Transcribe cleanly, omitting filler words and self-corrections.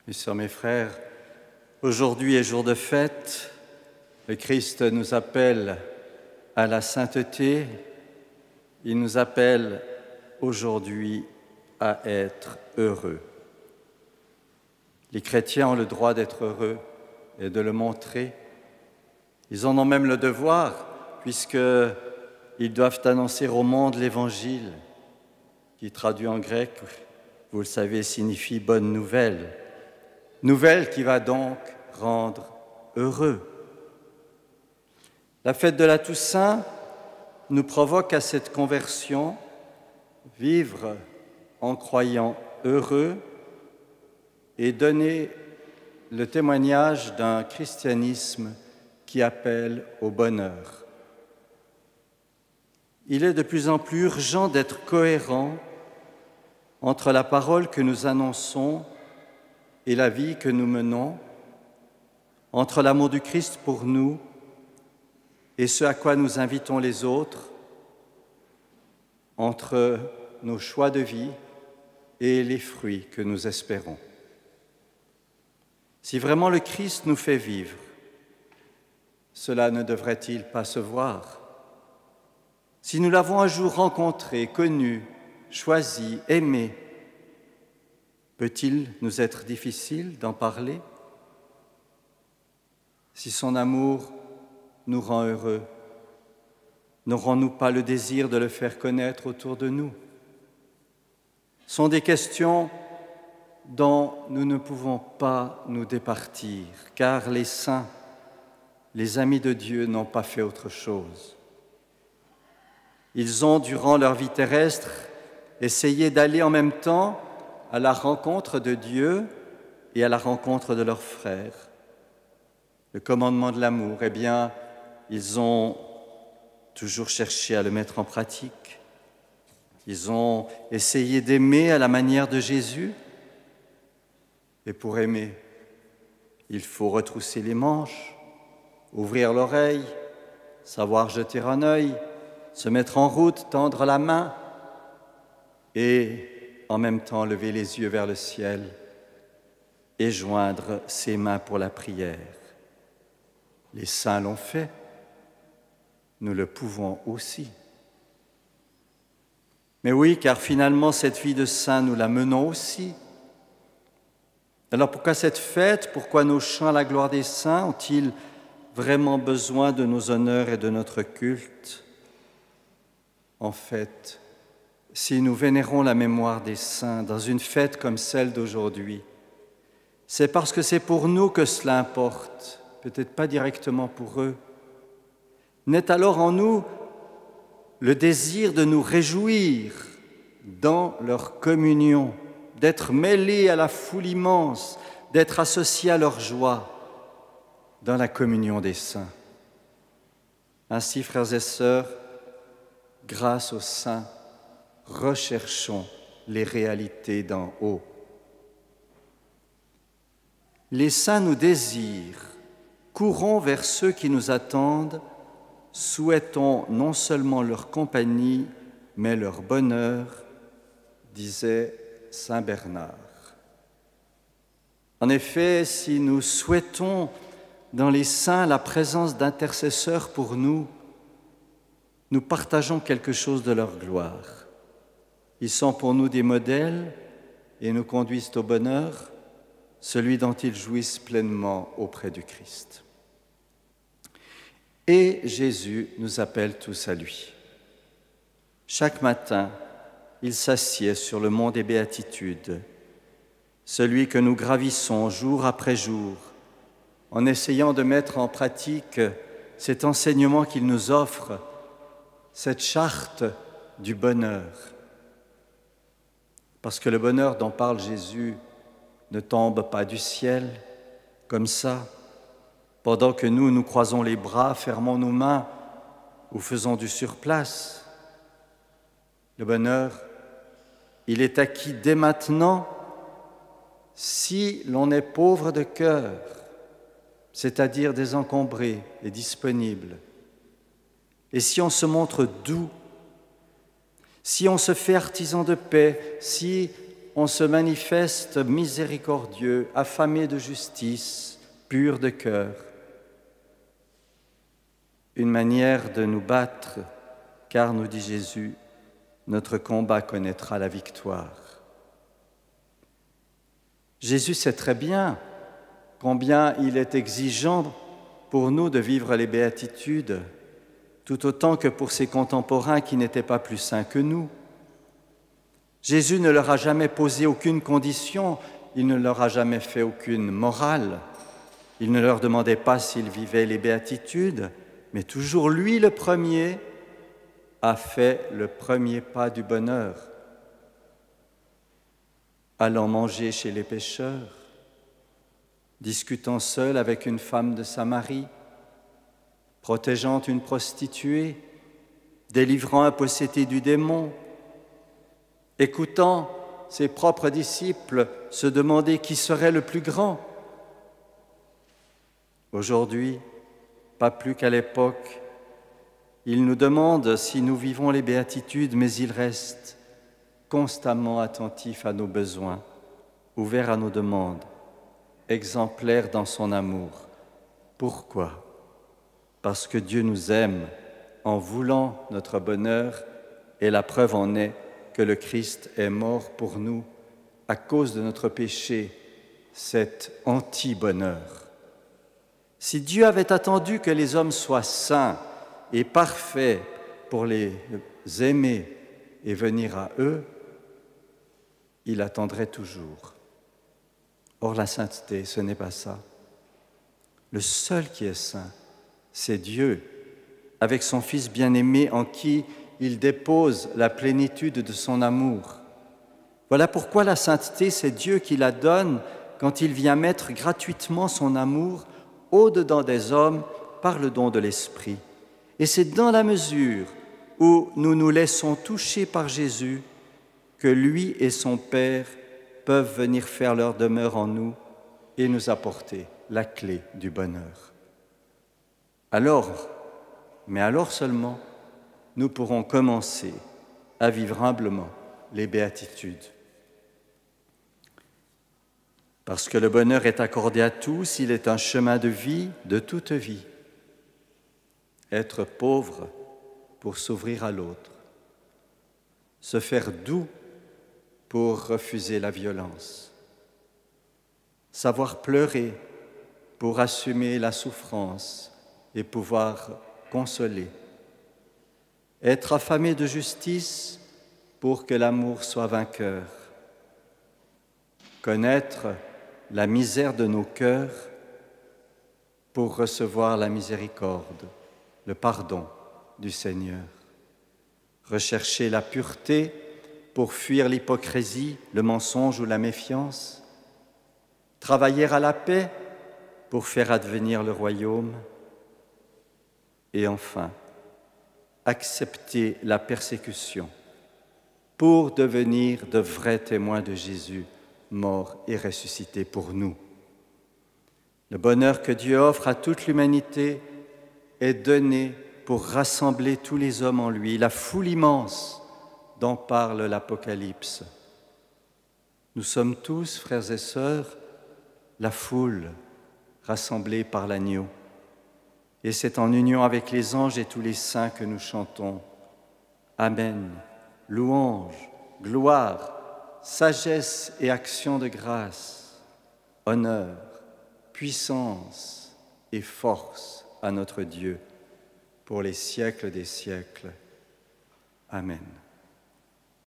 Mes sœurs, mes frères, aujourd'hui est jour de fête. Le Christ nous appelle à la sainteté. Il nous appelle aujourd'hui à être heureux. Les chrétiens ont le droit d'être heureux et de le montrer. Ils en ont même le devoir, puisqu'ils doivent annoncer au monde l'Évangile, qui traduit en grec, vous le savez, signifie « bonne nouvelle ». Nouvelle qui va donc rendre heureux. La fête de la Toussaint nous provoque à cette conversion, vivre en croyant heureux et donner le témoignage d'un christianisme qui appelle au bonheur. Il est de plus en plus urgent d'être cohérent entre la parole que nous annonçons et la vie que nous menons, entre l'amour du Christ pour nous et ce à quoi nous invitons les autres, entre nos choix de vie et les fruits que nous espérons. Si vraiment le Christ nous fait vivre, cela ne devrait-il pas se voir? Si nous l'avons un jour rencontré, connu, choisi, aimé, peut-il nous être difficile d'en parler? Si son amour nous rend heureux, n'aurons-nous pas le désir de le faire connaître autour de nous? Ce sont des questions dont nous ne pouvons pas nous départir, car les saints, les amis de Dieu, n'ont pas fait autre chose. Ils ont, durant leur vie terrestre, essayé d'aller en même temps à la rencontre de Dieu et à la rencontre de leurs frères. Le commandement de l'amour, eh bien, ils ont toujours cherché à le mettre en pratique. Ils ont essayé d'aimer à la manière de Jésus. Et pour aimer, il faut retrousser les manches, ouvrir l'oreille, savoir jeter un œil, se mettre en route, tendre la main et en même temps lever les yeux vers le ciel et joindre ses mains pour la prière. Les saints l'ont fait, nous le pouvons aussi. Mais oui, car finalement, cette vie de saint, nous la menons aussi. Alors pourquoi cette fête? Pourquoi nos chants à la gloire des saints ont-ils vraiment besoin de nos honneurs et de notre culte? En fait, si nous vénérons la mémoire des saints dans une fête comme celle d'aujourd'hui, c'est parce que c'est pour nous que cela importe, peut-être pas directement pour eux. Naît alors en nous le désir de nous réjouir dans leur communion, d'être mêlés à la foule immense, d'être associés à leur joie dans la communion des saints. Ainsi, frères et sœurs, grâce aux saints, recherchons les réalités d'en haut. Les saints nous désirent, courons vers ceux qui nous attendent, souhaitons non seulement leur compagnie, mais leur bonheur, disait saint Bernard. En effet, si nous souhaitons dans les saints la présence d'intercesseurs pour nous, nous partageons quelque chose de leur gloire. Ils sont pour nous des modèles et nous conduisent au bonheur, celui dont ils jouissent pleinement auprès du Christ. Et Jésus nous appelle tous à lui. Chaque matin, il s'assied sur le mont des Béatitudes, celui que nous gravissons jour après jour, en essayant de mettre en pratique cet enseignement qu'il nous offre, cette charte du bonheur. Parce que le bonheur dont parle Jésus ne tombe pas du ciel, comme ça, pendant que nous croisons les bras, fermons nos mains ou faisons du surplace. Le bonheur, il est acquis dès maintenant si l'on est pauvre de cœur, c'est-à-dire désencombré et disponible. Et si on se montre doux, si on se fait artisan de paix, si on se manifeste miséricordieux, affamé de justice, pur de cœur. Une manière de nous battre, car, nous dit Jésus, notre combat connaîtra la victoire. Jésus sait très bien combien il est exigeant pour nous de vivre les béatitudes, tout autant que pour ses contemporains qui n'étaient pas plus saints que nous. Jésus ne leur a jamais posé aucune condition, il ne leur a jamais fait aucune morale, il ne leur demandait pas s'ils vivaient les béatitudes, mais toujours lui, le premier, a fait le premier pas du bonheur, allant manger chez les pécheurs, discutant seul avec une femme de Samarie, protégeant une prostituée, délivrant un possédé du démon, écoutant ses propres disciples se demander qui serait le plus grand. Aujourd'hui, pas plus qu'à l'époque, il nous demande si nous vivons les béatitudes, mais il reste constamment attentif à nos besoins, ouvert à nos demandes, exemplaire dans son amour. Pourquoi ? Parce que Dieu nous aime en voulant notre bonheur, et la preuve en est que le Christ est mort pour nous à cause de notre péché, cet anti-bonheur. Si Dieu avait attendu que les hommes soient saints et parfaits pour les aimer et venir à eux, il attendrait toujours. Or, la sainteté, ce n'est pas ça. Le seul qui est saint, c'est Dieu, avec son Fils bien-aimé en qui il dépose la plénitude de son amour. Voilà pourquoi la sainteté, c'est Dieu qui la donne quand il vient mettre gratuitement son amour au-dedans des hommes par le don de l'Esprit. Et c'est dans la mesure où nous nous laissons toucher par Jésus que lui et son Père peuvent venir faire leur demeure en nous et nous apporter la clé du bonheur. Alors, mais alors seulement, nous pourrons commencer à vivre humblement les béatitudes. Parce que le bonheur est accordé à tous, il est un chemin de vie, de toute vie. Être pauvre pour s'ouvrir à l'autre. Se faire doux pour refuser la violence. Savoir pleurer pour assumer la souffrance et pouvoir consoler. Être affamé de justice pour que l'amour soit vainqueur. Connaître la misère de nos cœurs pour recevoir la miséricorde, le pardon du Seigneur. Rechercher la pureté pour fuir l'hypocrisie, le mensonge ou la méfiance. Travailler à la paix pour faire advenir le royaume. Et enfin, accepter la persécution pour devenir de vrais témoins de Jésus, mort et ressuscité pour nous. Le bonheur que Dieu offre à toute l'humanité est donné pour rassembler tous les hommes en lui, la foule immense dont parle l'Apocalypse. Nous sommes tous, frères et sœurs, la foule rassemblée par l'agneau. Et c'est en union avec les anges et tous les saints que nous chantons « Amen, louange, gloire, sagesse et action de grâce, honneur, puissance et force à notre Dieu pour les siècles des siècles. Amen. »